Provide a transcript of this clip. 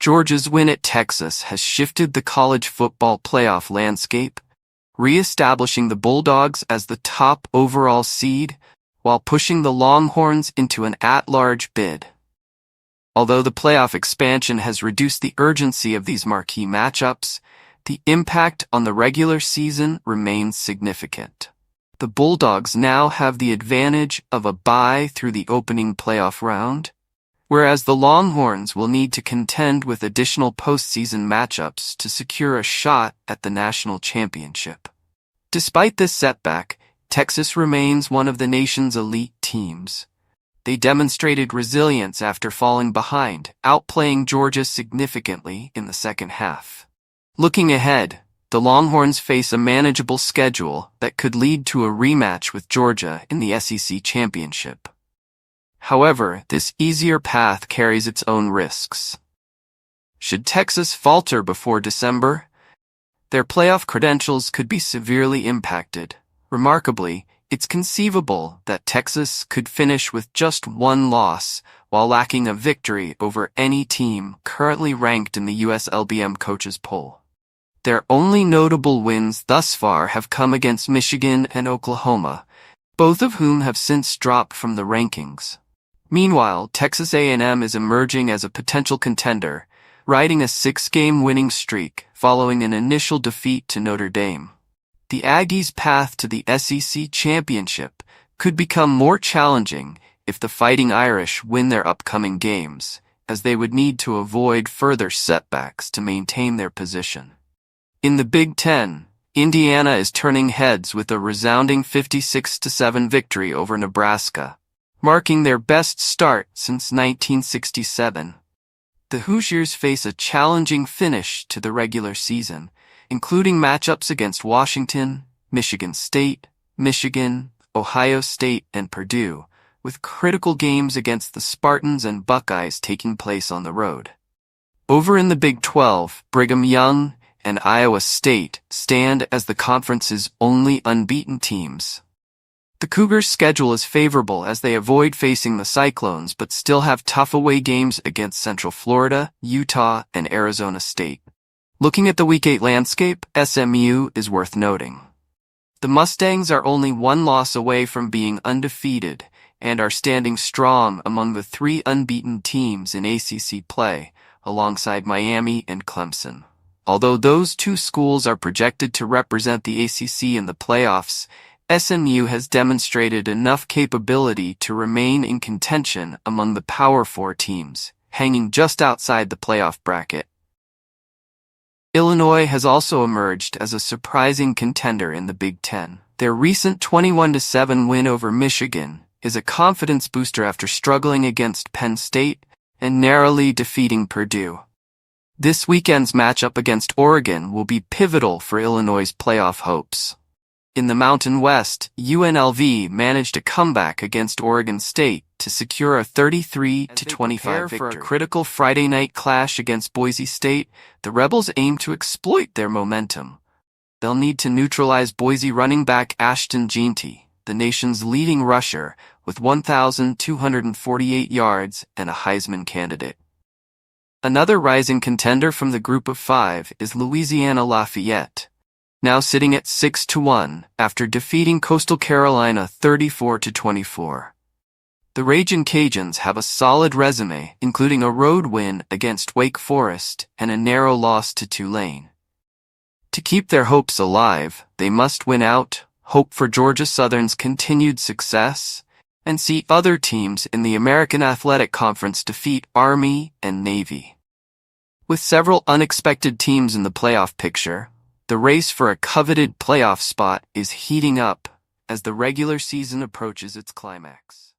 Georgia's win at Texas has shifted the college football playoff landscape, re-establishing the Bulldogs as the top overall seed while pushing the Longhorns into an at-large bid. Although the playoff expansion has reduced the urgency of these marquee matchups, the impact on the regular season remains significant. The Bulldogs now have the advantage of a bye through the opening playoff round, whereas the Longhorns will need to contend with additional postseason matchups to secure a shot at the national championship. Despite this setback, Texas remains one of the nation's elite teams. They demonstrated resilience after falling behind, outplaying Georgia significantly in the second half. Looking ahead, the Longhorns face a manageable schedule that could lead to a rematch with Georgia in the SEC championship. However, this easier path carries its own risks. Should Texas falter before December, their playoff credentials could be severely impacted. Remarkably, it's conceivable that Texas could finish with just one loss while lacking a victory over any team currently ranked in the USLBM coaches poll. Their only notable wins thus far have come against Michigan and Oklahoma, both of whom have since dropped from the rankings. Meanwhile, Texas A&M is emerging as a potential contender, riding a 6-game winning streak following an initial defeat to Notre Dame. The Aggies' path to the SEC championship could become more challenging if the Fighting Irish win their upcoming games, as they would need to avoid further setbacks to maintain their position. In the Big Ten, Indiana is turning heads with a resounding 56-7 victory over Nebraska, marking their best start since 1967. The Hoosiers face a challenging finish to the regular season, including matchups against Washington, Michigan State, Michigan, Ohio State, and Purdue, with critical games against the Spartans and Buckeyes taking place on the road. Over in the Big 12, Brigham Young and Iowa State stand as the conference's only unbeaten teams. The Cougars' schedule is favorable as they avoid facing the Cyclones but still have tough away games against Central Florida, Utah, and Arizona State. Looking at the Week 8 landscape, SMU is worth noting. The Mustangs are only one loss away from being undefeated and are standing strong among the 3 unbeaten teams in ACC play, alongside Miami and Clemson. Although those 2 schools are projected to represent the ACC in the playoffs, SMU has demonstrated enough capability to remain in contention among the Power 4 teams, hanging just outside the playoff bracket. Illinois has also emerged as a surprising contender in the Big Ten. Their recent 21-7 win over Michigan is a confidence booster after struggling against Penn State and narrowly defeating Purdue. This weekend's matchup against Oregon will be pivotal for Illinois' playoff hopes. In the Mountain West, UNLV managed a comeback against Oregon State to secure a 33-25 victory. For a critical Friday night clash against Boise State, the Rebels aim to exploit their momentum. They'll need to neutralize Boise running back Ashton Jeanty, the nation's leading rusher, with 1,248 yards and a Heisman candidate. Another rising contender from the group of 5 is Louisiana-Lafayette, now sitting at 6-1 after defeating Coastal Carolina 34-24. The Ragin' Cajuns have a solid resume, including a road win against Wake Forest and a narrow loss to Tulane. To keep their hopes alive, they must win out, hope for Georgia Southern's continued success, and see other teams in the American Athletic Conference defeat Army and Navy. With several unexpected teams in the playoff picture, the race for a coveted playoff spot is heating up as the regular season approaches its climax.